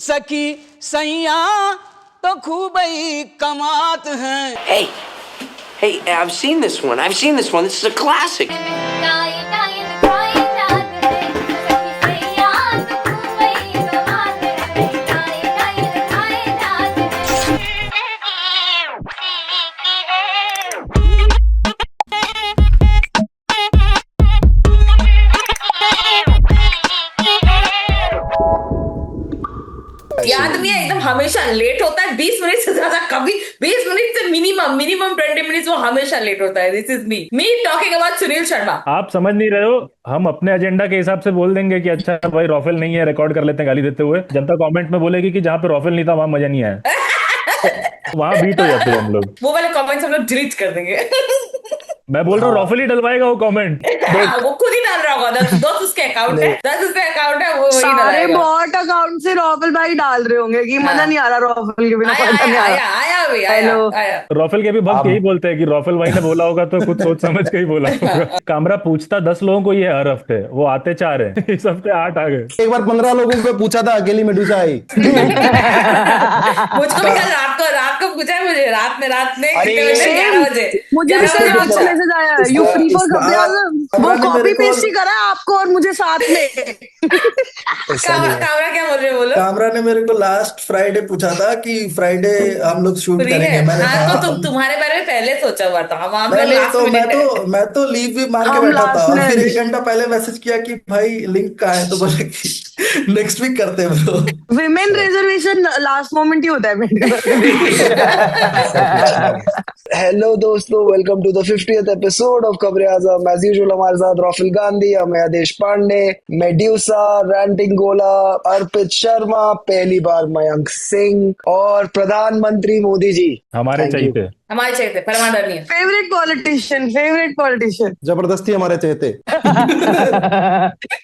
सखी सैया तो खूब ही कमात हैं। Hey, I've seen this one. This is a classic. याद नहीं है, एकदम हमेशा लेट होता है 20 मिनट से ज्यादा, कभी 20 मिनट से मिनिमम 20 मिनट्स वो हमेशा लेट होता है। This is me talking about Sunil Sharma. आप समझ नहीं रहे हो, हम अपने एजेंडा के हिसाब से बोल देंगे कि अच्छा भाई रॉफेल नहीं है, रिकॉर्ड कर लेते हैं गाली देते हुए। जनता कमेंट में बोलेगी कि जहाँ पे रॉफेल नहीं था वहां मजा नहीं आया। वहां बीट हो जाते हैं हम लोग। वो वाले कमेंट्स हम लोग डिलीट कर देंगे। मैं बोल रहा हूँ रॉफेल ही डलवाएगा वो कमेंट। वो खुद ही डाल रहा होगा। 10 उसके अकाउंट है, 10 उसके अकाउंट है, वो वही सारे डालेगा। बॉट अकाउंट से रॉफेल भाई डाल रहे होंगे कि मजा नहीं आ रहा रॉफेल के बिना। मजा नहीं आ रहा। हेलो रॉफेल के भी भक्त यही बोलते हैं कि रॉफेल भाई ने बोला होगा तो कुछ सोच समझ के ही बोला होगा। कामरा पूछता 10 लोगों को ये हर हफ्ते, वो आते 4 है, इस हफ्ते 8 आ गए। एक बार 15 लोगों को पूछा था, अकेली मेडूसा आई। मुझको भी कल रात को पूछा है, मुझे रात में 11 बजे मुझे भी कल रात को मैसेज आया, यू फ्री फॉर खबरें आजम। वो कॉपी पेस्ट ही करा आपको और मुझे साथ में। कामरा क्या बोल रहे हो? बोलो। कामरा ने मेरे को लास्ट फ्राइडे पूछा था कि फ्राइडे हम लोग शूट फ्री करेंगे। है। मैंने हाँ, कहा तो तुम्हारे बारे में पहले सोचा हुआ था। हम लोग नहीं, लास्ट तो मिनट मैं तो लीव भी मार के हम बैठा था last और में- फिर 1 घंटा पहले मैसेज किया कि भाई लिंक कहाँ है, तो बोले कि नेक्स्ट वीक करते हैं bro. Women reservation last moment ही होता है मेरे। हेलो दोस्तों, welcome to the 50th episode of खबरें आजम। एज यूजुअल हमारे साथ Rafael Gandhi, Amey Deshpande, Medusa, ranting Gola, Arpit Sharma, पहली बार मयंक सिंह और प्रधानमंत्री मोदी जी हमारे Thank you. चाहिए। हमारे चाहिए थे, परमाणु फेवरेट पॉलिटिशियन। जबरदस्ती हमारे चहेते।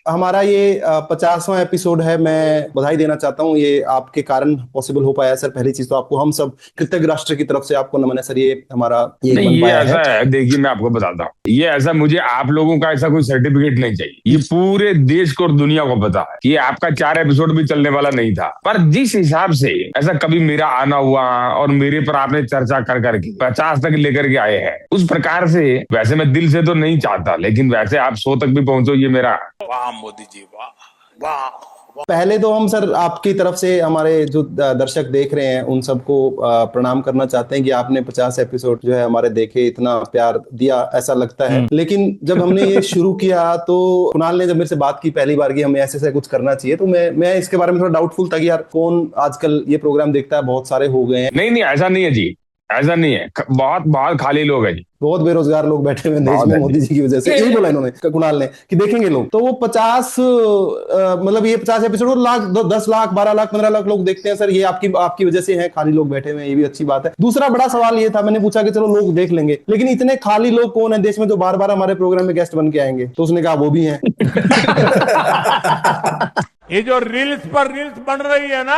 हमारा ये 50वां एपिसोड है। मैं बधाई देना चाहता हूँ, ये आपके कारण पॉसिबल हो पाया सर। पहली चीज तो आपको हम सब कृतज्ञ राष्ट्र की तरफ से आपको नमन है सर। ये हमारा ये नहीं, बन ये पाया ऐसा है। है, देखिए मैं आपको बताता हूँ, ये ऐसा मुझे आप लोगों का ऐसा कोई सर्टिफिकेट नहीं चाहिए। ये पूरे देश को और दुनिया को पता है कि आपका 4 एपिसोड भी चलने वाला नहीं था। पर जिस हिसाब से ऐसा कभी मेरा आना हुआ और मेरे पर आपने चर्चा कर करके 50 तक लेकर के आए हैं, उस प्रकार से वैसे मैं दिल से तो नहीं चाहता, लेकिन वैसे आप 100 तक भी पहुंचो, ये मेरा वाह मोदी जी वाह वाह। पहले तो हम सर आपकी तरफ से हमारे जो दर्शक देख रहे हैं उन सबको प्रणाम करना चाहते हैं कि आपने 50 एपिसोड जो है हमारे देखे, इतना प्यार दिया, ऐसा लगता है। लेकिन जब हमने ये शुरू किया तो कुणाल ने जब मेरे से बात की पहली बार कि हमें ऐसे ऐसे कुछ करना चाहिए, तो मैं इसके बारे में थोड़ा डाउटफुल था कि यार कौन आजकल ये प्रोग्राम देखता है, बहुत सारे हो गए हैं। नहीं, ऐसा नहीं है जी, ऐसा नहीं है। बहुत खाली लोग हैं जी, बहुत बेरोजगार लोग बैठे हुए हैं देश में मोदी जी की वजह से। यही बोला इन्होंने, कुणाल ने, कि देखेंगे लोग। तो वो 50 मतलब ये 50 एपिसोड 10 लाख 12 लाख 15 लाख लोग देखते हैं सर। ये आपकी वजह से है, खाली लोग बैठे हुए हैं, ये भी अच्छी बात है। दूसरा बड़ा सवाल ये था, मैंने पूछा कि चलो लोग देख लेंगे, लेकिन इतने खाली लोग कौन है देश में जो बार बार हमारे प्रोग्राम में गेस्ट बन के आएंगे? तो उसने कहा वो भी हैं। ये जो रील्स पर रील्स बन रही है ना,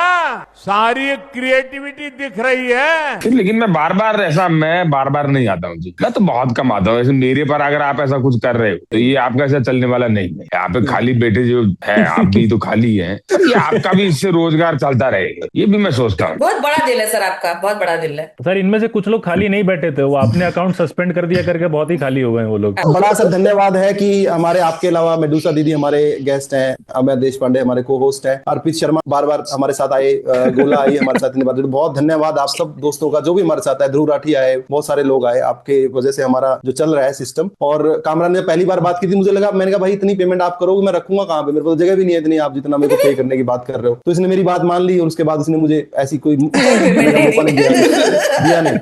सारी क्रिएटिविटी दिख रही है। लेकिन मैं बार बार नहीं आता हूँ जी। मैं तो बहुत कम आता हूँ। ऐसे मेरे पर अगर आप ऐसा कुछ कर रहे हो तो ये आपका ऐसा चलने वाला नहीं है। यहाँ पे खाली बेटे जो है, आप भी तो खाली है, ये आपका भी इससे रोजगार चलता रहेगा, ये भी मैं सोचता हूँ। बहुत बड़ा दिल है सर आपका, बहुत बड़ा दिल है सर इनमें से कुछ लोग खाली नहीं बैठे थे, वो अपने अकाउंट सस्पेंड कर दिया करके बहुत ही खाली हो गए वो लोग। बड़ा सर धन्यवाद है कि हमारे आपके अलावा मेडूसा दीदी हमारे गेस्ट हैं, अमेय देशपांडे हमारे को होस्ट है, अर्पित शर्मा बार बार हमारे साथ आए, गोला आई हमारे साथ। बहुत धन्यवाद आप सब दोस्तों का जो भी हमारे साथ है। ध्रुव राठी आए, बहुत सारे लोग आए, आपके वजह से हमारा जो चल रहा है सिस्टम। और कामरा ने पहली बार बात की थी, मुझे लगा, मैंने कहा भाई इतनी पेमेंट आप करोगे, मैं रखूंगा कहाँ पे, मेरे पास जगह भी नहीं है इतनी आप जितना मेरे को पे करने की बात कर रहे हो। तो इसने मेरी बात मान ली और उसके बाद उसने मुझे ऐसी कोई मौका नहीं दिया नहीं।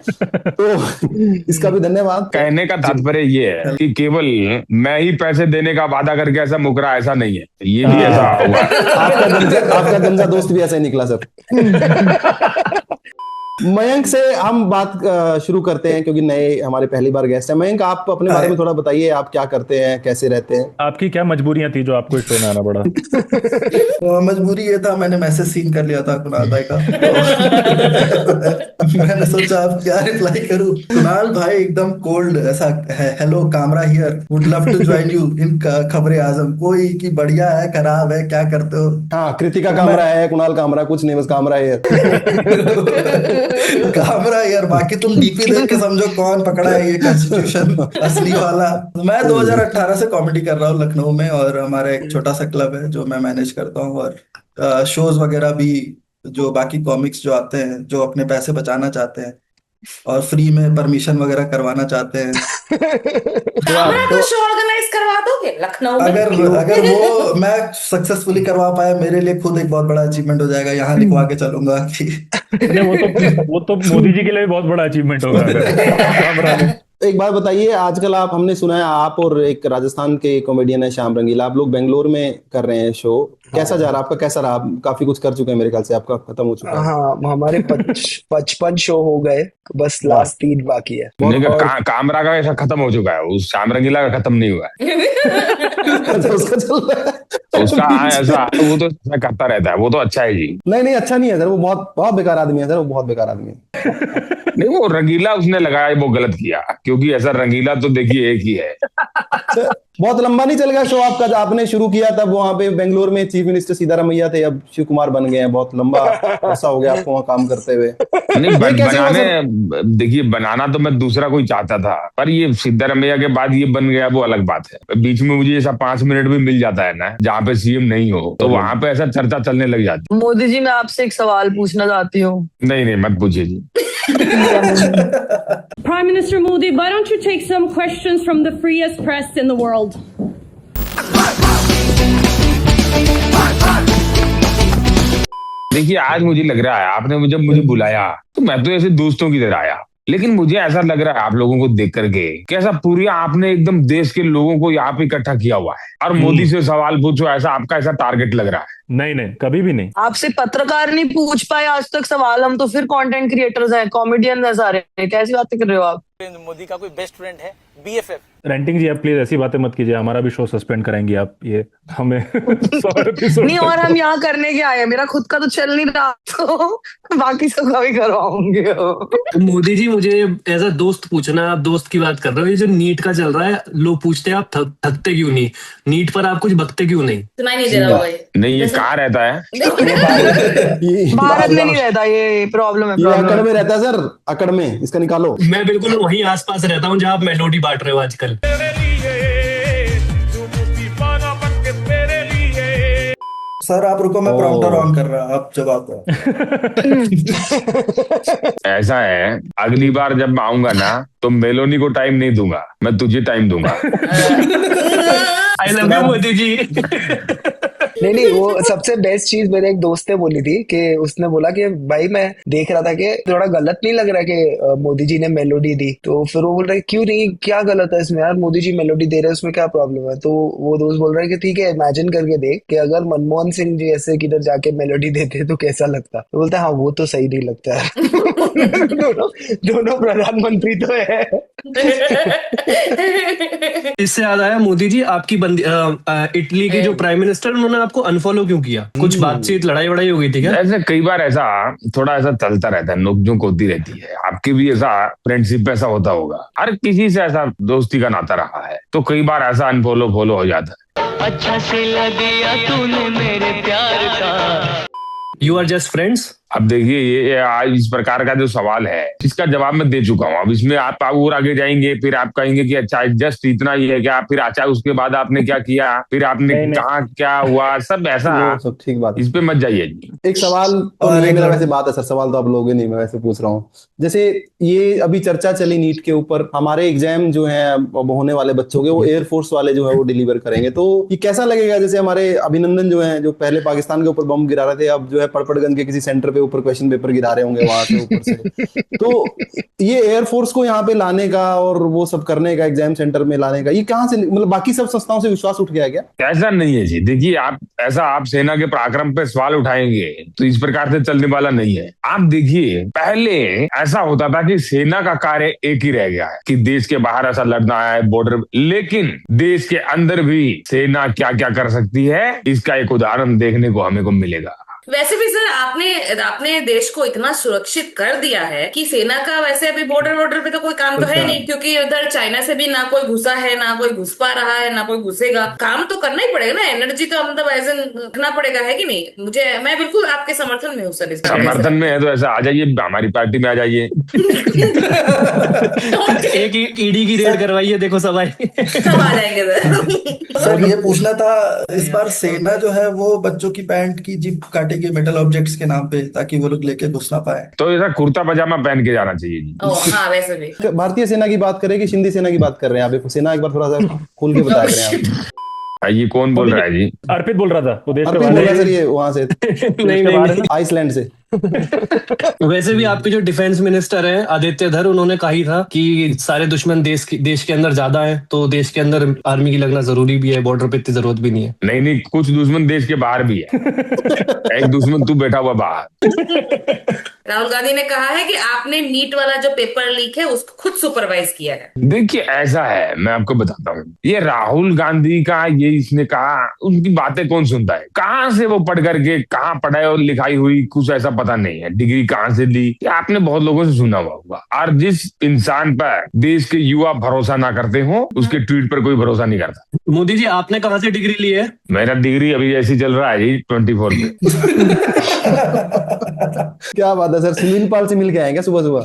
तो इसका भी धन्यवाद। कहने का तात्पर्य ये है कि केवल मैं ही पैसे देने का वादा करके ऐसा मुकरा, ऐसा नहीं है, ये भी ऐसा हुआ। आपका गंजा दोस्त भी ऐसा ही निकला सर। मयंक से हम बात शुरू करते हैं क्योंकि नए हमारे पहली बार गेस्ट हैं। मयंक, आप अपने बारे में थोड़ा बताइए, आप क्या करते हैं, कैसे रहते हैं? आपकी क्या मजबूरियां थी जो आपको इस शो में आना पड़ा? मजबूरी ये था, मैंने मैसेज सीन कर लिया था कुणाल भाई का, तो मैंने सोचा अब क्या रिप्लाई करूं। कुणाल भाई एकदम कोल्ड ऐसा है, hello Kamra here, would love to join you in खबरे आजम। कोई कि बढ़िया है, खराब है, क्या करते हो? हाँ, कृतिका कामरा है, कुणाल कामरा कुछ नहीं, बस कामरा है। कामरा यार, बाकी तुम डीपी देख के समझो कौन पकड़ा है ये कॉन्स्टिट्यूशन असली वाला। मैं 2018 से कॉमेडी कर रहा हूँ लखनऊ में, और हमारा एक छोटा सा क्लब है जो मैं मैनेज करता हूँ, और शोज वगैरह भी जो बाकी कॉमिक्स जो आते हैं, जो अपने पैसे बचाना चाहते हैं और फ्री में परमिशन वगैरह करवाना चाहते हैं, कामरा का शो ऑर्गेनाइज करवा दोगे लखनऊ में? अगर वो मैं सक्सेसफुली करवा पाया, मेरे लिए खुद एक बहुत बड़ा अचीवमेंट हो जाएगा। यहाँ लिखवा के चलूंगा कि वो तो मोदी जी के लिए बहुत बड़ा अचीवमेंट होगा अगर। एक बात बताइए, आजकल हमने सुना है आप और एक राजस्थान के कॉमेडियन है श्याम रंगीला, आप लोग बेंगलोर में कर रहे हैं शो। कैसा जा रहा है आपका? कैसा रहा? काफी कुछ कर चुके हैं मेरे ख्याल से, आपका खत्म हो चुका है। हाँ, हमारे 55 शो हो गए, बस लास्ट 3 बाकी है। कामरा का ऐसा खत्म हो चुका है, उस श्याम रंगीला का खत्म नहीं हुआ है। उसका चल रहा है, उसका ऐसा वो तो करता रहता है, वो तो अच्छा है जी। नहीं अच्छा नहीं है सर, वो बहुत बेकार आदमी है सर, वो बहुत बेकार आदमी है। नहीं, वो रंगीला उसने लगाया, वो गलत किया, क्योंकि ऐसा रंगीला तो देखिए एक ही है। बहुत लंबा नहीं चल गया शो आपका? आपने शुरू किया तब वहां पे बेंगलोर में चीफ मिनिस्टर सीतारामैया थे, अब शिव कुमार बन गए हैं, बहुत लंबा ऐसा हो गया आपको वहां काम करते हुए। नहीं, देखिए बनाना तो मैं दूसरा कोई चाहता था, पर ये सिद्धारमैया के बाद ये बन गया, वो अलग बात है। बीच में मुझे ऐसा 5 मिनट भी मिल जाता है ना, जहाँ पे सीएम नहीं हो, तो वहां पे ऐसा चर्चा चलने लग जाती। मोदी जी, मैं आपसे एक सवाल पूछना चाहती हूँ। नहीं मत पूछिए जी। Prime Minister Modi, why don't you take some questions from the freest press in the world? देखिए, आज मुझे लग रहा है आपने मुझे बुलाया तो मैं तो ऐसे दोस्तों की तरह आया, लेकिन मुझे ऐसा लग रहा है आप लोगों को देख करके कि ऐसा पूरी आपने एकदम देश के लोगों को यहाँ पे इकट्ठा किया हुआ है और मोदी से सवाल पूछो, ऐसा आपका ऐसा टारगेट लग रहा है। नहीं, कभी भी नहीं। आपसे पत्रकार नहीं पूछ पाए आज तक सवाल, हम तो फिर कंटेंट क्रिएटर्स हैं, कॉमेडियन है सारे, कैसी बातें कर रहे हो आप? मोदी का कोई बेस्ट फ्रेंड है BFF? रेंटिंग जी, आप प्लीज ऐसी बातें मत कीजिए, हमारा भी शो सस्पेंड करेंगी आप, ये हमें नहीं, और हम यहाँ करने के आए हैं, मेरा खुद का तो चल नहीं रहा, तो बाकी सबका भी करवाऊंगे। मोदी जी, मुझे एज अ दोस्त पूछना है, आप दोस्त की बात कर रहे हो, ये जो नीट का चल रहा है, लोग पूछते हैं आप थकते क्यों नहीं, नीट पर आप कुछ बकते क्यों नहीं? सुनाई नहीं दे रहा भाई। नहीं, ये कहाँ रहता है? भारत में नहीं रहता, ये प्रॉब्लम है। अकड़ में रहता है सर, अकड़ में, इसका निकालो। मैं बिल्कुल वहीं आसपास रहता हूँ जहाँ आप मेलोडी बांट रहे हो आजकल। सर आप रुको, मैं प्रॉम्प्टर ऑन कर रहा, आप जवाब दो। ऐसा है, अगली बार जब मैं आऊंगा ना तो मेलोनी को टाइम नहीं दूंगा, मैं तुझे टाइम दूंगा। आई लव यू मोदी जी। नहीं, वो सबसे बेस्ट चीज मेरे एक दोस्त ने बोली थी कि उसने बोला कि भाई मैं देख रहा था कि थोड़ा गलत नहीं लग रहा कि मोदी जी ने मेलोडी दी, तो फिर वो बोल रहा है क्यों नहीं, क्या गलत है इसमें यार, मोदी जी मेलोडी दे रहे हैं, उसमें क्या प्रॉब्लम है? तो वो दोस्त बोल रहा है कि ठीक है, इमेजिन करके देख कि अगर मनमोहन सिंह जी ऐसे किधर जाके मेलोडी देते तो कैसा लगता। तो बोलता है हाँ, वो तो सही नहीं लगता है। दोनों प्रधानमंत्री तो है। इससे याद आया, मोदी जी आपकी इटली के जो प्राइम मिनिस्टर, उन्होंने आपको अनफॉलो क्यों किया? कुछ बातचीत लड़ाई हो गई थी क्या? ऐसे कई बार ऐसा थोड़ा ऐसा चलता रहता है, नोकझोंक होती रहती है। आपकी भी ऐसा फ्रेंडशिप ऐसा होता होगा, हर किसी से ऐसा दोस्ती का नाता रहा है, तो कई बार ऐसा अनफॉलो फॉलो हो जाता है। अच्छा सिला दिया तूने मेरे प्यार का। You are just friends? अब देखिए, ये आज इस प्रकार का जो सवाल है, इसका जवाब मैं दे चुका हूँ। अब इसमें आप और आगे जाएंगे, फिर आप कहेंगे कि अच्छा जस्ट इतना ही है क्या, फिर अच्छा उसके बाद आपने क्या किया, फिर आपने कहा क्या हुआ, सब ऐसा सब ठीक बात, इस पे मत जाइए जी। एक सवाल तो मेरा वैसे बात है सर, सवाल तो आप लोगे नहीं, मैं वैसे पूछ रहा हूँ। जैसे ये अभी चर्चा चली नीट के ऊपर, हमारे एग्जाम जो है होने वाले बच्चों के, वो एयरफोर्स वाले जो है वो डिलीवर करेंगे, तो ये कैसा लगेगा? जैसे हमारे अभिनंदन जो है, जो पहले पाकिस्तान के ऊपर बम गिरा रहे थे, अब जो है पड़पड़गंज के किसी सेंटर पे पे ऊपर क्वेश्चन पेपर गिरा रहे होंगे वहां से ऊपर से। तो ये एयरफोर्स को यहाँ पे लाने का और वो सब करने का, एग्जाम सेंटर में लाने का, ये कहाँ से, मतलब बाकी सब संस्थाओं से विश्वास उठ गया क्या? ऐसा नहीं है जी। देखिए, आप सेना के पराक्रम पे सवाल उठाएंगे तो इस प्रकार से चलने वाला नहीं है। आप देखिए, पहले ऐसा होता था कि सेना का कार्य एक ही रह गया है कि देश के बाहर ऐसा लड़ना है बॉर्डर, लेकिन देश के अंदर भी सेना क्या क्या कर सकती है, इसका एक उदाहरण देखने को हमें को मिलेगा। वैसे भी सर, आपने देश को इतना सुरक्षित कर दिया है कि सेना का वैसे अभी बॉर्डर पे तो कोई काम तो है नहीं, क्योंकि उधर चाइना से भी ना कोई घुसा है, ना कोई घुस पा रहा है, ना कोई घुसेगा। काम तो करना ही पड़ेगा ना, एनर्जी तो मतलब ऐसे रखना पड़ेगा, है कि नहीं? मैं बिल्कुल आपके समर्थन में हूँ सर। इस समर्थन में है तो ऐसा आ जाइए, हमारी पार्टी में आ जाइए। एक ईडी की रेड करवाइए, देखो सब आ जाएंगे सर। ये पूछना था, इस बार सेना जो है वो बच्चों की पैंट की जिप काटेगी मेटल ऑब्जेक्ट्स के नाम पे, ताकि वो लोग लेके घुस ना पाए। तो ऐसा कुर्ता पजामा पहन के जाना चाहिए जी। हाँ, वैसे भी। भारतीय सेना की बात करें कि सिंधी सेना की बात कर रहे हैं? आप सेना एक बार थोड़ा सा खोल के बता रहे हैं आप। ये कौन बोल रहा है जी? अर्पित बोल रहा था, वो देश अर्पित बोल रहा है सर, ये वहां से नहीं, आइसलैंड से। वैसे भी आपके जो डिफेंस मिनिस्टर हैं आदित्य धर, उन्होंने कहा ही था कि सारे दुश्मन देश के अंदर ज्यादा हैं, तो देश के अंदर आर्मी की लगना जरूरी भी है, बॉर्डर पे इतनी जरूरत भी नहीं है। नहीं, कुछ दुश्मन देश के बाहर भी है। एक दुश्मन तू बैठा हुआ बाहर। राहुल गांधी ने कहा है कि आपने नीट वाला जो पेपर लीक है उसको खुद सुपरवाइज किया है। देखिए, ऐसा है, मैं आपको बताता हूँ, ये राहुल गांधी का ये इसने कहा, उनकी बातें कौन सुनता है? कहाँ से वो पढ़ करके, कहाँ पढ़ाई और लिखाई हुई, कुछ ऐसा पता नहीं है। डिग्री कहाँ से ली, आपने बहुत लोगों से सुना हुआ होगा। और जिस इंसान पर देश के युवा भरोसा ना करते हो, उसके ट्वीट पर कोई भरोसा नहीं करता। मोदी जी, आपने कहाँ से डिग्री ली है? मेरा डिग्री अभी ऐसी चल रहा है जी, 24 में। क्या बात है सर, सुनील पाल से मिल के आएंगे सुबह सुबह।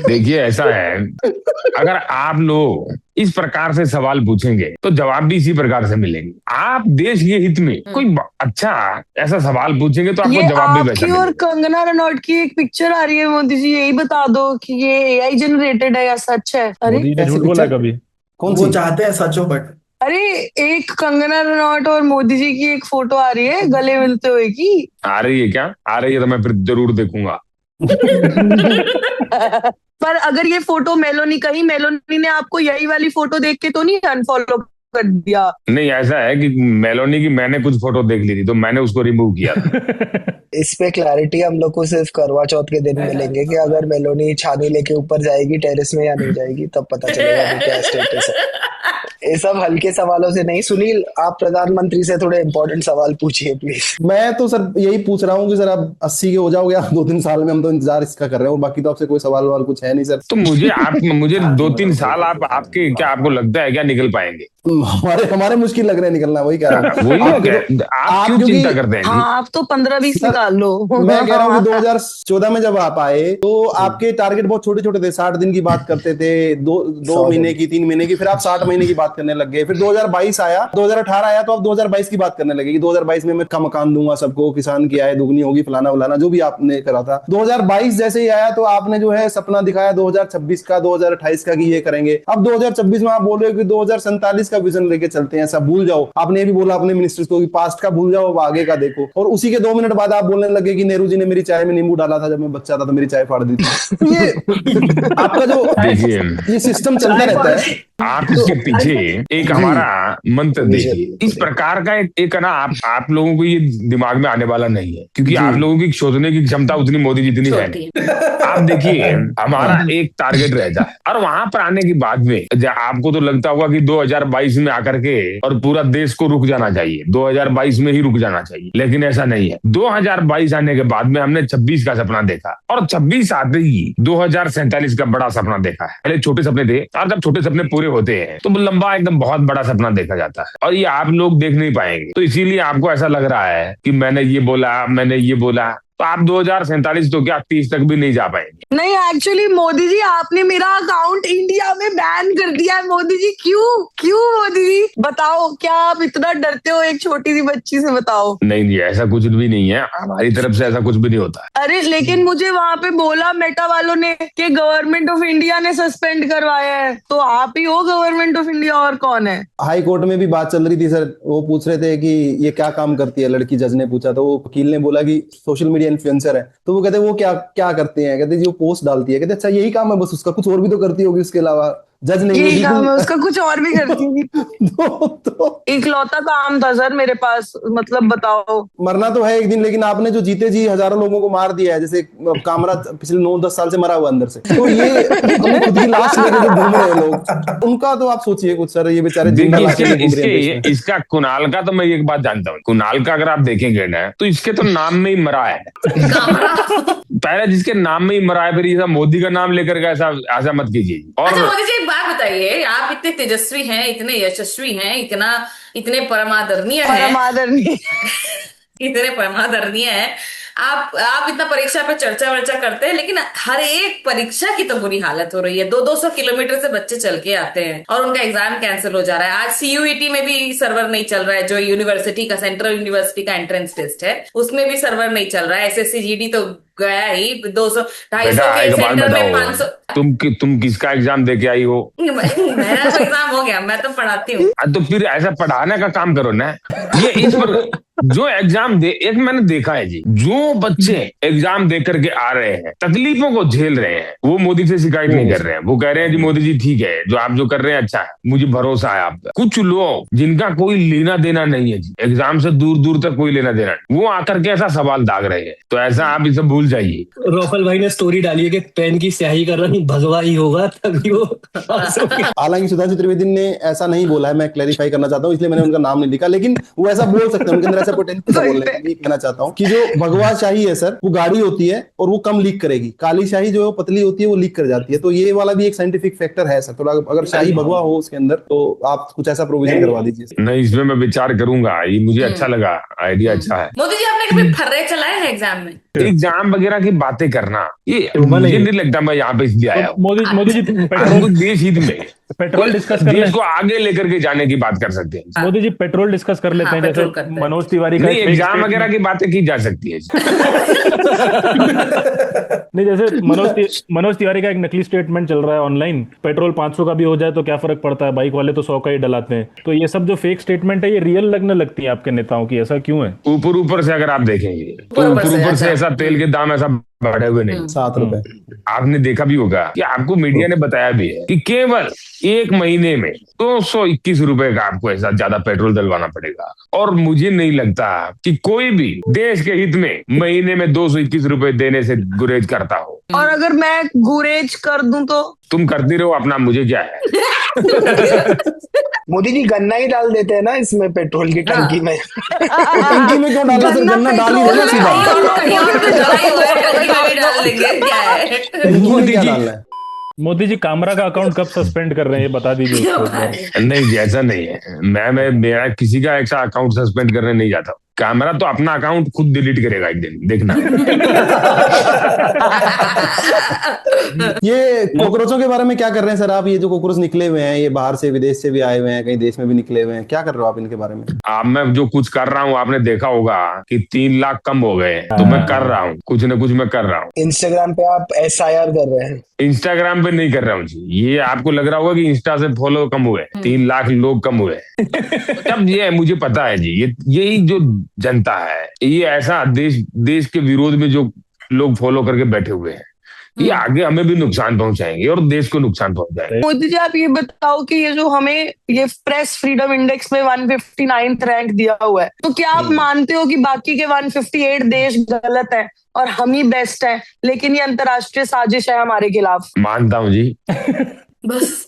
देखिए, ऐसा है, अगर आप लोग इस प्रकार से सवाल पूछेंगे तो जवाब भी इसी प्रकार से मिलेंगे। आप देश के हित में कोई अच्छा ऐसा सवाल पूछेंगे तो आपको जवाब भी वैसा मिलेगा। और कंगना रनौत की एक पिक्चर आ रही है, मोदी जी यही बता दो कि ये एआई जनरेटेड है या सच है? अरे मोदी ने झूठ बोला कभी? कौन वो चाहते हैं सचो, बट अरे एक कंगना रनौत और मोदी जी की एक फोटो आ रही है गले मिलते हुए की। आ रही है क्या? आ रही है तो मैं फिर जरूर देखूंगा। पर अगर ये फोटो मेलोनी, कहीं मेलोनी ने आपको यही वाली फोटो देख के तो नहीं अनफॉलो कर दिया? नहीं, ऐसा है कि मेलोनी की मैंने कुछ फोटो देख ली थी तो मैंने उसको रिमूव किया था। इस पे क्लैरिटी हम लोग को सिर्फ करवा चौथ के दिन मिलेंगे कि अगर मेलोनी छानी लेके ऊपर जाएगी टेरेस में या नहीं जाएगी, तब पता चलेगा कि क्या स्टेटस है। ये सब हल्के सवालों से नहीं। सुनील, आप प्रधानमंत्री से थोड़े इंपॉर्टेंट सवाल पूछिए प्लीज। मैं तो सर यही पूछ रहा हूँ कि सर आप 80 के हो जाओगे आप 2-3 साल में, हम तो इंतजार इसका कर रहे हैं, और बाकी तो आपसे कोई सवाल कुछ है नहीं सर। तो मुझे 2-3 साल आपके क्या आपको लगता है क्या निकल पाएंगे? हमारे मुश्किल लग रहे हैं निकलना, वही कह रहा हूँ। आप क्यों चिंता करते हैं? हाँ, आप तो 15-20 निकाल लो। मैं कह रहा हूँ कि 2014 में जब आप आए तो आपके टारगेट बहुत छोटे छोटे थे, 60 दिन की बात करते थे, 2 महीने की, 3 महीने की, फिर आप 60 महीने की बात करने लग गए। फिर 2022 आया, 2018 आया तो आप 2022 की बात करने लगे कि 2022 में मैं का मकान दूंगा सबको, किसान की आय दुगनी होगी, फलाना फलाना जो भी आपने करा था। 2022 जैसे ही आया तो आपने जो है सपना दिखाया 2026 का, 2028 का कि ये करेंगे। अब 2026 में आप बोल रहे हो कि 2047 का विजन लेके चलते हैं, सब भूल जाओ। आपने ये भी बोला अपने मिनिस्टर्स को कि पास्ट का भूल जाओ, अब आगे का देखो। और उसी के 2 मिनट बाद आप बोलने लगे कि नेहरू जी ने मेरी चाय में नींबू डाला था जब मैं बच्चा था तो मेरी चाय फाड़ दी थी। ये आपका जो ये सिस्टम चलता रहता है। आप इसके पीछे एक हमारा मंत्र देखिए, इस प्रकार का एक ना आप लोगों को ये दिमाग में आने वाला नहीं है, क्योंकि आप लोगों की सोचने की क्षमता उतनी मोदी जितनी है नहीं। आप देखिए, हमारा एक टारगेट रहता है और वहां पर आने के बाद में आपको तो लगता होगा कि 2022 में आकर के और पूरा देश को रुक जाना चाहिए, 2022 में ही रुक जाना चाहिए, लेकिन ऐसा नहीं है। 2022 आने के बाद में हमने 26 का सपना देखा और 26 आते ही 2047 का बड़ा सपना देखा है। पहले छोटे सपने थे और जब छोटे सपने पूरे होते हैं तो लंबा एकदम बहुत बड़ा सपना देखा जाता है, और ये आप लोग देख नहीं पाएंगे। तो इसीलिए आपको ऐसा लग रहा है कि मैंने ये बोला, तो आप 2047 तो क्या 30 तक भी नहीं जा पाएंगे। नहीं, एक्चुअली मोदी जी आपने मेरा अकाउंट इंडिया में बैन कर दिया है। मोदी जी क्यों मोदी जी बताओ, क्या आप इतना डरते हो एक छोटी सी बच्ची से? बताओ। नहीं नहीं, ऐसा कुछ भी नहीं है, हमारी तरफ से ऐसा कुछ भी नहीं होता है। अरे लेकिन मुझे वहां पे बोला मेटा वालों ने कि गवर्नमेंट ऑफ इंडिया ने सस्पेंड करवाया है, तो आप ही हो गवर्नमेंट ऑफ इंडिया, और कौन है? हाई कोर्ट में भी बात चल रही थी सर, वो पूछ रहे थे कि ये क्या काम करती है लड़की, जज ने पूछा तो वो वकील ने बोला कि सोशल मीडिया इन्फ्लुएंसर है। तो वो कहते वो क्या करते हैं, कहते जी वो पोस्ट डालती है। कहते अच्छा यही काम है बस उसका, कुछ और भी तो करती होगी उसके अलावा। जज ने यही काम है उसका, कुछ और भी करती होगी। तो इकलौता काम था सर मेरे पास, मतलब बताओ। मरना तो है एक दिन, लेकिन आपने जो जीते जी हजारों लोगों को मार दिया है, जैसे कामरा पिछले 9-10 साल से मरा हुआ अंदर से, तो ये अपनी खुद की लाश लेके जो घूम रहे हैं लोग, उनका तो आप सोचिए कुछ सर, ये बेचारे जिंदा लाश लेके घूम रहे हैं। इसका कुणाल का तो मैं एक बात जानता हूँ, कुणाल का अगर आप देखेंगे ना तो इसके तो नाम में ही मरा है। पहले जिसके नाम में ही मरा है, फिर ये मोदी का नाम लेकर के ऐसा मत कीजिए। और अच्छा मोदी जी एक बात बताइए, आप इतने तेजस्वी हैं, इतने यशस्वी हैं, इतने परमादरणीय इतने परमादरणीय हैं, आप इतना परीक्षा पे चर्चा वर्चा करते हैं, लेकिन हर एक परीक्षा की तो बुरी हालत हो रही है। 200 किलोमीटर से बच्चे चल के आते हैं और उनका एग्जाम कैंसिल हो जा रहा है। आज CUET में भी सर्वर नहीं चल रहा है, जो यूनिवर्सिटी का, सेंट्रल यूनिवर्सिटी का एंट्रेंस टेस्ट है, उसमें भी सर्वर नहीं चल रहा है। SSC GD तो गया ही, 200-250 के सेंटर में 500। तुम किसका एग्जाम दे के आई हो? मेरा तो एग्जाम हो गया, मैं तो पढ़ाती हूँ। तो फिर ऐसा पढ़ाने का काम करो ना। ये इस पर जो एग्जाम एक मैंने देखा है जी, जो बच्चे एग्जाम दे करके आ रहे हैं, तकलीफों को झेल रहे हैं, वो मोदी से शिकायत नहीं कर रहे हैं। वो कह रहे हैं जी मोदी जी ठीक है, जो आप जो कर रहे हैं अच्छा है, मुझे भरोसा है आप। कुछ लोग जिनका कोई लेना देना नहीं है जी, एग्जाम से दूर दूर तक कोई लेना देना नहीं, वो आकर के ऐसा सवाल दाग रहे हैं। तो ऐसा आप इसे भूल जाइए। रॉफल भाई ने स्टोरी डाली है कि पेन की स्याही का रंग भगवा ही होगा, तभी वो। हालांकि सुधांशु त्रिवेदी ने ऐसा नहीं बोला है, मैं क्लैरिफाई करना चाहता हूँ, इसलिए मैंने उनका नाम नहीं लिखा, लेकिन वो ऐसा बोल सकते हैं, उनके अंदर ऐसा पोटेंशियल बोलने का। ये कहना चाहता हूँ कि जो भगवा शाही है सर, वो गाढ़ी होती है और वो कम लीक करेगी, काली शाही जो पतली होती है वो लीक कर जाती है। तो ये वाला भी एक साइंटिफिक फैक्टर है सर, थोड़ा अगर शाही भगवा हो उसके अंदर तो आप कुछ ऐसा प्रोविजन करवा दीजिए। नहीं, इसमें मैं विचार करूंगा, ये मुझे अच्छा लगा, आइडिया अच्छा है। मोदी जी आपने कभी फर्रे चलाए हैं एग्जाम में? एग्जाम वगैरह की बातें करना ये मुझे नहीं लगता मैं यहाँ पे इसलिए आया हूँ। मोदी जी देश हित में पेट्रोल डिस्कस कर देश को आगे लेकर के जाने की बात कर सकते हैं। मोदी जी पेट्रोल डिस्कस कर लेते हैं, जैसे मनोज तिवारी का एग्जाम वगैरह की बातें की जा सकती है। नहीं, जैसे मनोज तिवारी का एक नकली स्टेटमेंट चल रहा है ऑनलाइन, पेट्रोल 500 का भी हो जाए तो क्या फर्क पड़ता है, बाइक वाले तो 100 का ही डलाते हैं। तो ये सब जो फेक स्टेटमेंट है, ये रियल लगने लगती है आपके नेताओं की, ऐसा क्यों है? ऊपर से अगर आप देखेंगे तो ऊपर से ऐसा तेल के दाम ऐसा बढ़े हुए नहीं, 7 रुपए। आपने देखा भी होगा कि आपको मीडिया ने बताया भी है कि केवल एक महीने में 221 रुपए का आपको ऐसा ज्यादा पेट्रोल डलवाना पड़ेगा। और मुझे नहीं लगता कि कोई भी देश के हित में महीने में 221 रुपए देने से गुरेज करता हो। और अगर मैं गुरेज कर दूं तो? तुम करती रहो अपना, मुझे क्या है। मोदी जी गन्ना ही डाल देते हैं ना इसमें, पेट्रोल की टंकी में। टंकी में क्यों डालना सर, गन्ना डाल ही देना सीधा। मोदी जी कामरा का अकाउंट कब सस्पेंड कर रहे हैं, ये बता दीजिए। नहीं जी, ऐसा नहीं है, मेरा किसी का ऐसा अकाउंट सस्पेंड करने नहीं जाता। कामरा तो अपना अकाउंट खुद डिलीट करेगा एक दिन, देखना। ये कॉकरोचों के बारे में क्या कर रहे हैं सर आप? ये जो कॉकरोच निकले हुए हैं, ये बाहर से विदेश से भी आए हुए हैं, कहीं देश में भी निकले हुए हैं, क्या कर रहे हो आप इनके बारे में? अब मैं जो कुछ कर रहा हूँ, आपने देखा होगा कि 3 लाख कम हो गए, तो मैं कर रहा हूँ, कुछ न कुछ मैं कर रहा हूँ। इंस्टाग्राम पे आप SIR कर रहे हैं? इंस्टाग्राम पे नहीं कर रहा हूँ जी, ये आपको लग रहा होगा कि इंस्टा से फॉलो कम हुए, 3 लाख लोग कम हुए। तब ये मुझे पता है जी, यही जो जनता है, ये ऐसा देश के विरोध में जो लोग फॉलो करके बैठे हुए हैं, ये आगे हमें भी नुकसान पहुंचाएंगे और देश को नुकसान पहुंचाएंगे। मोदी जी आप ये बताओ कि ये जो हमें ये प्रेस फ्रीडम इंडेक्स में 159th रैंक दिया हुआ है, तो क्या आप मानते हो कि बाकी के 158 देश गलत है और हम ही बेस्ट है, लेकिन ये अंतर्राष्ट्रीय साजिश है हमारे खिलाफ? मानता हूं जी। बस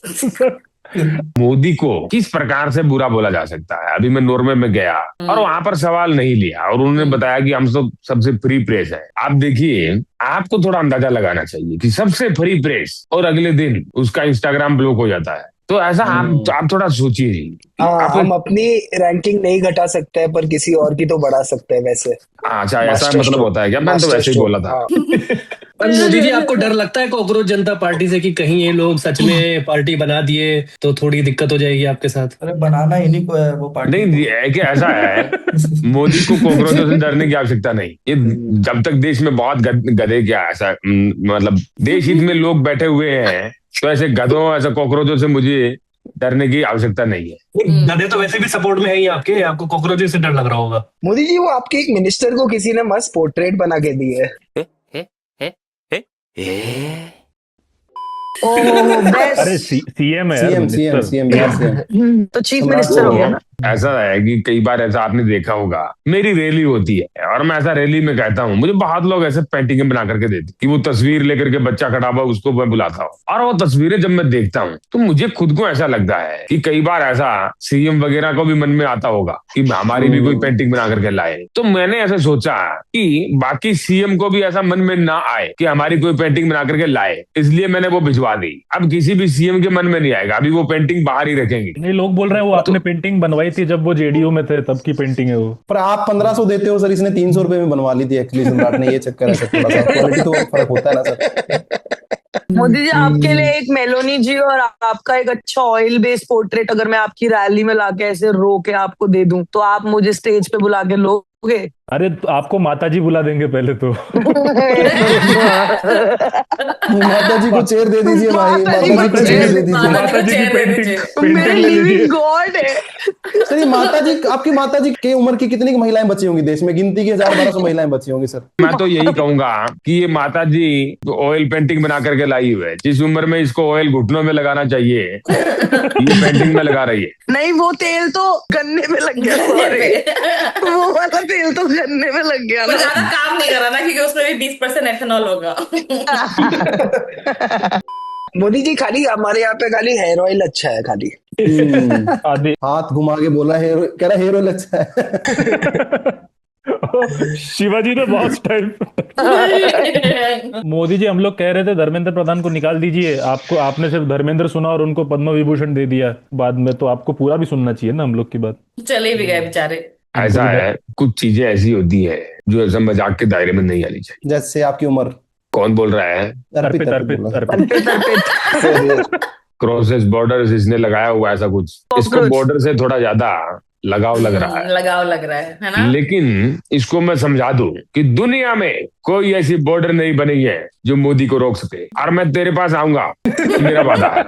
मोदी को किस प्रकार से बुरा बोला जा सकता है? अभी मैं नॉर्वे में गया और वहां पर सवाल नहीं लिया और उन्होंने बताया कि हम सब सबसे फ्री प्रेस है। आप देखिए, आपको थोड़ा अंदाजा लगाना चाहिए कि सबसे फ्री प्रेस और अगले दिन उसका इंस्टाग्राम ब्लॉक हो जाता है। तो ऐसा आप थोड़ा सोचिए जी। हाँ, हम अपनी रैंकिंग नहीं घटा सकते हैं पर किसी और की तो बढ़ा सकते हैं वैसे। अच्छा, ऐसा मास्टर मतलब स्ट्रोक, होता है क्या? मैं तो मास्टर वैसे ही स्ट्रोक, बोला था। हाँ। पर मोदी जी, आपको डर लगता है कॉकरोच जनता पार्टी से कि कहीं ये लोग सच में पार्टी बना दिए तो थोड़ी दिक्कत हो जाएगी आपके साथ? अरे बनाना इन्हीं को है वो पार्टी नहीं को। है कि ऐसा है, मोदी को कॉकरोचों से डरने की आवश्यकता नहीं। ये जब तक देश में बहुत गधे, क्या ऐसा मतलब देश हित में लोग बैठे हुए हैं, तो ऐसे गधों, ऐसे कॉकरोचों से मुझे डरने की आवश्यकता नहीं है। गधे तो वैसे भी सपोर्ट में है ही आपके, आपको कॉकरोचेस से डर लग रहा होगा। मोदी जी, वो आपके एक मिनिस्टर को किसी ने मस्त पोर्ट्रेट बना के दी है। ओह बेस्ट। अरे सीएम है यार, CM minister. CM Bihar CM तो चीफ मिनिस्टर हो गया ना। ऐसा है कि कई बार ऐसा आपने देखा होगा, मेरी रैली होती है और मैं ऐसा रैली में कहता हूँ, मुझे बहुत लोग ऐसे पेंटिंगें बना करके देते कि वो तस्वीर लेकर के बच्चा खड़ा हुआ उसको मैं बुलाता हूँ, और वो तस्वीरें जब मैं देखता हूँ तो मुझे खुद को ऐसा लगता है कि कई बार ऐसा सीएम वगैरह को भी मन में आता होगा कि हमारी भी कोई पेंटिंग बना करके लाए। तो मैंने ऐसे सोचा कि बाकी सीएम को भी ऐसा मन में ना आए कि हमारी कोई पेंटिंग बना करके लाए, इसलिए मैंने वो भिजवा दी। अब किसी भी सीएम के मन में नहीं आएगा, अभी वो पेंटिंग बाहर ही रखेंगे। नहीं, लोग बोल रहे हैं वो आपने पेंटिंग बनवाई थी जब वो जेडीयू में थे, तब की पेंटिंग है वो। पर आप 1500 देते हो सर, इसने 300 रुपए में बनवा ली थी एक्चुअली। सम्राट ने ये चक्कर है सर, थोड़ा सा क्वालिटी तो फर्क होता है ना सर। मोदी जी, आपके लिए एक मेलोनी जी और आपका एक अच्छा ऑयल बेस्ड पोर्ट्रेट अगर मैं आपकी रैली में लाके ऐसे रो के आपको दे दूं, तो आप मुझे स्टेज पे बुला के लोगे? अरे तो आपको माता जी बुला देंगे पहले तो। माता जी को चेयर दे दीजिए भाई, माता जी को चेयर दे दीजिए। माता जी की पेंटिंग मेरे ले लीजिए। लिविंग गॉड है। सर ये माता जी, आपकी माता जी के उम्र की कितनी महिलाएं बची होंगी देश में? गिनती की 1000-1200 महिलाएं बची होंगी सर। मैं तो यही कहूंगा कि ये माता जी ऑयल पेंटिंग बना करके लाई हुई है, जिस उम्र में इसको ऑयल घुटनों में लगाना चाहिए ये पेंटिंग में लगा रही है। नहीं, वो तेल तो गन्ने में लग गया। सॉरी, वो वाला तेल तो गन्ने में लग गया वो ना। ज्यादा काम नहीं कर रहा ना, क्योंकि उसमें भी 20% एथेनॉल होगा। मोदी जी, खाली हमारे यहाँ पे खाली हेयर ऑयल अच्छा है खाली। हाथ घुमा के बोला हेयर, कह रहा हेयर ऑयल अच्छा है। शिवाजी ने बहुत टाइम। मोदी जी, हम लोग कह रहे थे धर्मेंद्र प्रधान को निकाल दीजिए, आपको आपने सिर्फ धर्मेंद्र सुना और उनको पद्म विभूषण दे दिया बाद में, तो आपको पूरा भी सुनना चाहिए ना हम लोग की बात। चले भी गए बेचारे। ऐसा है, कुछ चीजें ऐसी होती है जो ऐसा मजाक के दायरे में नहीं आनी चाहिए। जैसे आपकी उम्र। कौन बोल रहा है? अर्पित क्रॉसेस बॉर्डर्स इसने लगाया हुआ ऐसा कुछ, इसको बॉर्डर से थोड़ा ज्यादा लगाव लग रहा है। लगाव लग रहा है ना? लेकिन इसको मैं समझा दूं कि दुनिया में कोई ऐसी बॉर्डर नहीं बनी है जो मोदी को रोक सके, और मैं तेरे पास आऊंगा, मेरा वादा है।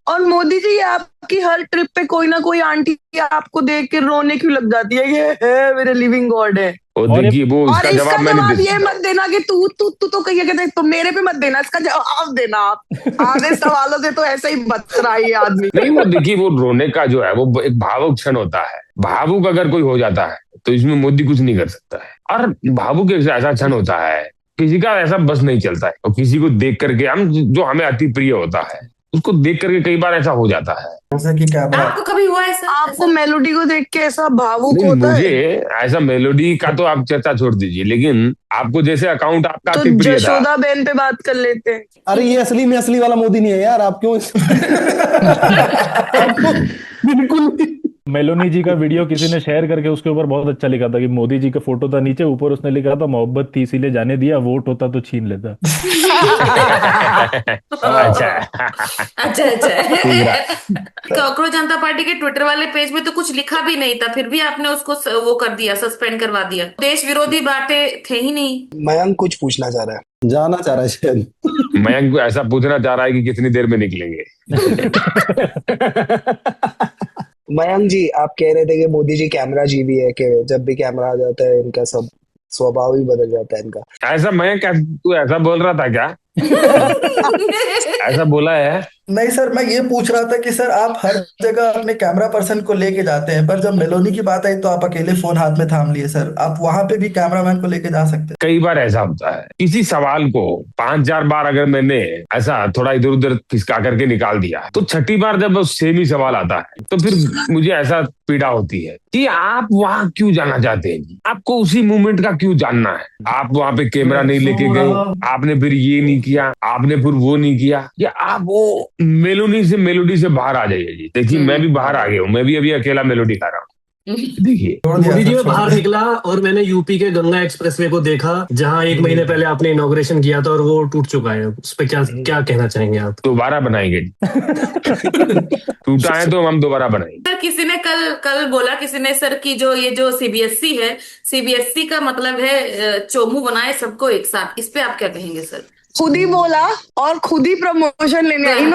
और मोदी जी, आपकी हर ट्रिप पे कोई ना कोई आंटी आपको देख के रोने क्यों लग जाती है? ये है मेरे लिविंग गॉड है। और देखिए वो और उसका इसका जवाब मैंने जवाब ये मत देना कि तू तू तू तो कहिए कहते तो मेरे पे मत देना, इसका जवाब देना आप। आधे सवालों से तो ऐसा ही बच रहा है ये आदमी। नहीं, वो देखिए वो रोने का जो है वो एक भावुक क्षण होता है। भावुक अगर कोई हो जाता है तो इसमें मोदी कुछ नहीं कर सकता है। और भावुक ऐसा क्षण होता है, किसी का ऐसा बस नहीं चलता है, और किसी को देख करके हम जो हमें अति प्रिय होता है उसको देख करके कई बार ऐसा हो जाता है। जैसे कि क्या बात? आपको कभी हुआ ऐसा? आपको मेलोडी को देख के ऐसा भावुक नहीं, होता मुझे है? ऐसा मेलोडी का तो आप चर्चा छोड़ दीजिए, लेकिन आपको जैसे अकाउंट आपका तो अति प्रिय था। जशोदा बहन पे बात कर लेते हैं। अरे ये असली में असली वाला मोदी नहीं है यार, आप क्यों आपको बिल्कुल। मेलोनी जी का वीडियो किसी ने शेयर करके उसके ऊपर बहुत अच्छा लिखा था कि मोदी जी का फोटो था नीचे, ऊपर उसने लिखा था मोहब्बत थी इसीलिए जाने दिया, वोट होता तो छीन लेता। अच्छा कॉकरोच जनता पार्टी के ट्विटर वाले पेज में तो कुछ लिखा भी नहीं था, फिर भी आपने उसको वो कर दिया, सस्पेंड करवा दिया। देश विरोधी बातें थे ही नहीं। मयंक कुछ पूछना चाह रहा है, जाना चाह रहा है शायद। मयंक ऐसा पूछना चाह रहा है कि कितनी देर में निकलेंगे। मयंक जी, आप कह रहे थे कि मोदी जी कैमरा जीवी है, कि जब भी कैमरा आ जाता है इनका सब स्वभाव ही बदल जाता है इनका। ऐसा मयंक तू ऐसा बोल रहा था क्या? ऐसा बोला है? नहीं सर, मैं ये पूछ रहा था कि सर आप हर जगह अपने कैमरा पर्सन को लेके जाते हैं, पर जब मेलोनी की बात आई तो आप अकेले फोन हाथ में थाम लिए। सर आप वहां पे भी कैमरामैन को लेके जा सकते हैं। कई बार ऐसा होता है, किसी सवाल को 5-4 बार अगर मैंने ऐसा थोड़ा इधर उधर खिसका करके निकाल दिया, तो छठी बार जब सेम ही सवाल आता है तो फिर मुझे ऐसा पीड़ा होती है कि आप वहां क्यों जाना चाहते हैं जी, आपको उसी मोमेंट का क्यों जानना है। आप वहां पे कैमरा नहीं लेके गए, आपने फिर ये नहीं किया, आपने फिर वो नहीं किया, या आप वो मेलोडी से बाहर आ जाइए जी। देखिए मैं भी बाहर आ गया हूँ, मैं भी अभी अकेला मेलोडी गा रहा हूँ। देखिए मोदी जी, मैं बाहर निकला और मैंने यूपी के गंगा एक्सप्रेसवे को देखा, जहां 1 महीने पहले आपने इनॉग्रेशन किया था और वो टूट चुका है। उस पर क्या कहना चाहेंगे आप? दोबारा बनाएंगे टूटा है तो हम दोबारा बनाएंगे। सर किसी ने कल बोला किसी ने सर की जो सीबीएसई है, सीबीएसई का मतलब है चोमू बनाए सबको एक साथ। इस पे आप क्या कहेंगे सर? खुद ही बोला और खुद ही प्रमोशन लेने आई।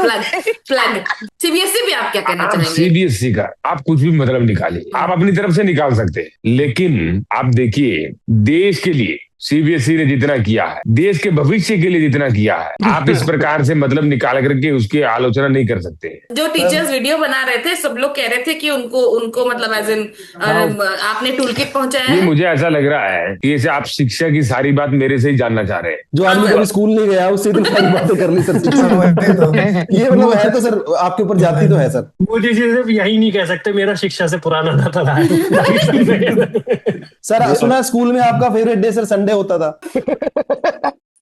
फ्लैग सीबीएसई भी आप क्या कहना चाहेंगे? सीबीएसई का आप कुछ भी मतलब निकालिए, आप अपनी तरफ से निकाल सकते हैं, लेकिन आप देखिए देश के लिए सीबीएसई ने जितना किया है, देश के भविष्य के लिए जितना किया है, आप इस प्रकार से मतलब निकाल करके उसकी आलोचना नहीं कर सकते। जो टीचर्स वीडियो बना रहे थे सब लोग कह रहे थे कि उनको मतलब एज इन आपने टूल किट पहुंचाया है। मुझे ऐसा लग रहा है कि जैसे आप शिक्षा की सारी बात मेरे से ही जानना चाह रहे हैं। जो आदमी कभी स्कूल नहीं गया उससे इतनी सारी बातें कर ली सर। ये मतलब है तो सर आपके ऊपर जाती तो है सर। मोदी जी सिर्फ यही नहीं कह सकते मेरा शिक्षा से पुराना नाता रहा है। सर सुना स्कूल में आपका फेवरेट डे सर संडे होता था?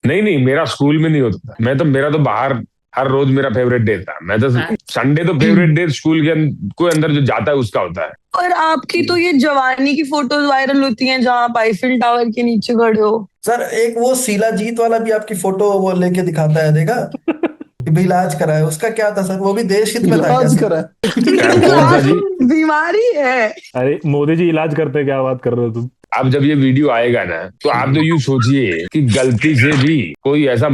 नहीं मेरा स्कूल में नहीं होता था, मेरा तो बाहर हर रोज मेरा फेवरेट डे था। मैं तो संडे तो फेवरेट डे स्कूल के अंदर जो जाता है उसका होता है। और आपकी तो ये जवानी की फोटोज वायरल होती हैं जहाँ आप आईफिल टावर के नीचे खड़े हो। सर एक वो शिलाजीत वाला भी आपकी फोटो वो लेके दिखाता है, देखा भी इलाज करा है, उसका क्या था सर? वो भी देश हित में था। इलाज करा बीमारी है। अरे मोदी जी इलाज करते, क्या बात कर रहे हो तुम? अब जब ये वीडियो आएगा ना तो आप तो यूं सोचिए कि गलती से भी कोई ऐसा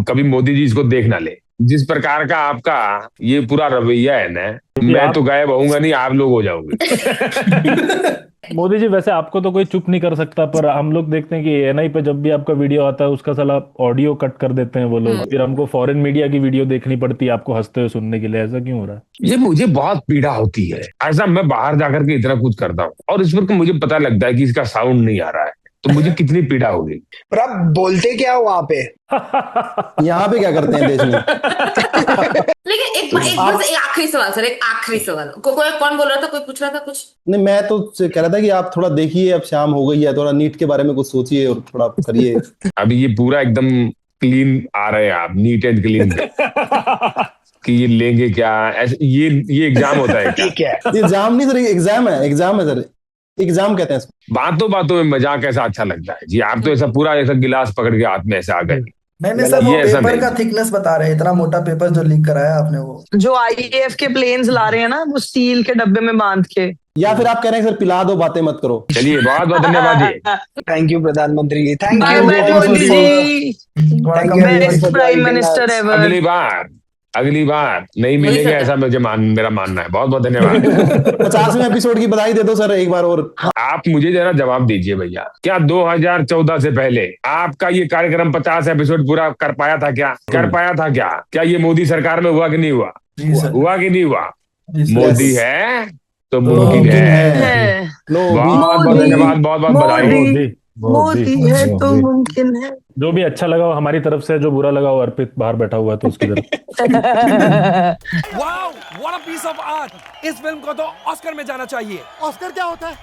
कभी मोदी जी इसको देख ना ले। जिस प्रकार का आपका ये पूरा रवैया है ना, मैं तो गायब होऊंगा नहीं, आप लोग हो जाओगे। मोदी जी वैसे आपको तो कोई चुप नहीं कर सकता, पर हम लोग देखते हैं कि एएनआई पे जब भी आपका वीडियो आता है उसका साला ऑडियो कट कर देते हैं वो लोग, फिर हमको फॉरेन मीडिया की वीडियो देखनी पड़ती है आपको हंसते हुए सुनने के लिए। ऐसा क्यों हो रहा है? ये मुझे बहुत पीड़ा होती है। ऐसा मैं बाहर जाकर के इतना कुछ करता हूँ और इस वक्त मुझे पता लगता है कि इसका साउंड नहीं आ रहा है, तो मुझे कितनी पीड़ा होगी। पर आप बोलते क्या हो वहां पे? यहाँ पे क्या करते हैं देश में? लेकिन एक आखिरी सवाल सर, एक आखिरी सवाल। कौन बोल रहा था? कोई पूछ रहा था कुछ? नहीं मैं तो कह रहा था कि आप थोड़ा देखिए, अब शाम हो गई है, थोड़ा नीट के बारे में कुछ सोचिए और थोड़ा करिए। अभी ये पूरा एकदम क्लीन आ रहे हैं आप, नीट एंड क्लीन कि ये लेंगे क्या? ऐसे ये एग्जाम होता है क्या? एग्जाम नहीं सर, एग्जाम है सर, एग्जाम कहते हैं। बातों में मजाक ऐसा अच्छा लगता है जी। आप तो ऐसा पूरा ऐसा गिलास पकड़ के हाथ में ऐसे आ गए। नहीं सर, वो पेपर का थिकनेस बता रहे हैं, इतना मोटा पेपर जो लीक कराया आपने। वो जो आईएएफ के प्लेन्स ला रहे हैं ना, वो स्टील के डब्बे में बांध के, या फिर आप कह रहे हैं सर पिला दो, बातें मत करो। चलिए बहुत बहुत धन्यवाद जी। थैंक यू प्रधानमंत्री ji. Thank you Modi ji, best prime minister ever. अगली बार नहीं मिलेंगे ऐसा मेरा मानना है। बहुत बहुत धन्यवाद। 50वें एपिसोड की बधाई दे दो सर एक बार और। आप मुझे जरा जवाब दीजिए भैया, क्या 2014 से पहले आपका ये कार्यक्रम 50 एपिसोड पूरा कर पाया था क्या? क्या ये मोदी सरकार में हुआ कि नहीं हुआ? हुआ कि नहीं हुआ? मोदी है तो मुमकिन है। बहुत बहुत धन्यवाद, बहुत बहुत बधाई। मोदी है तो मुमकिन है। जो भी अच्छा लगा वो हमारी तरफ से, जो बुरा लगा वो अर्पित बाहर बैठा हुआ है तो उसकी तरफ। Wow, what a piece of art. इस फिल्म को तो ऑस्कर में जाना चाहिए। ऑस्कर क्या होता है?